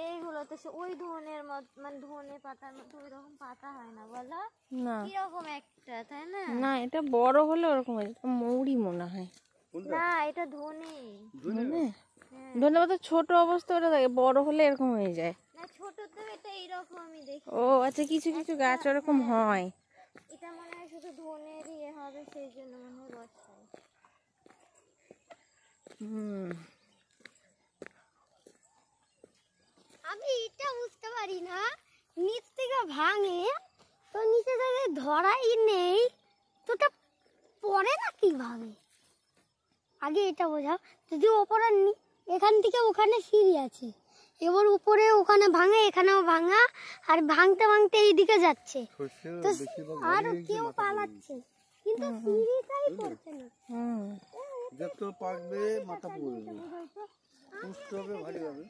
এইগুলো তো ওই ধনের মানে ধনে পাতার মতো ওই রকম পাতা হয় না বলো না কিরকম একটা, তাই না? না এটা বড় হলে ওরকম হয়, মৌরি মনে হয়। না এটা ধনে। ধনে ধনে পাতা ছোট অবস্থা ওটা থাকে, বড় হলে এরকম হয়ে যায়। না ছোট তো এটা এইরকমই দেখি। ও আচ্ছা, কিছু কিছু গাছ ওরকম হয়। এটা মনে হয় শুধু ধনের ইয়ে হবে, সেই জন্য মনে হয় বর্ষায়। আমি এটা বুঝতে পারি না, নিচ থেকে ভাঙে তো নিচে থেকে ধরাই নেই, তো ওটা পড়ে না কিভাবে? আগে এটা বোঝাও। যদি ওপরে এখান থেকে ওখানে সিঁড়ি আছে, এবার উপরে ওখানে ভাঙে, এখানেও ভাঙা, আর ভাঙতে ভাঙতে এইদিকে যাচ্ছে, তো আর কেউ পালাচ্ছে, কিন্তু সিঁড়িটাই পড়ছে না। যত পাকবে মাথা পড়বে, পুষ্ট হবে, ভারী হবে।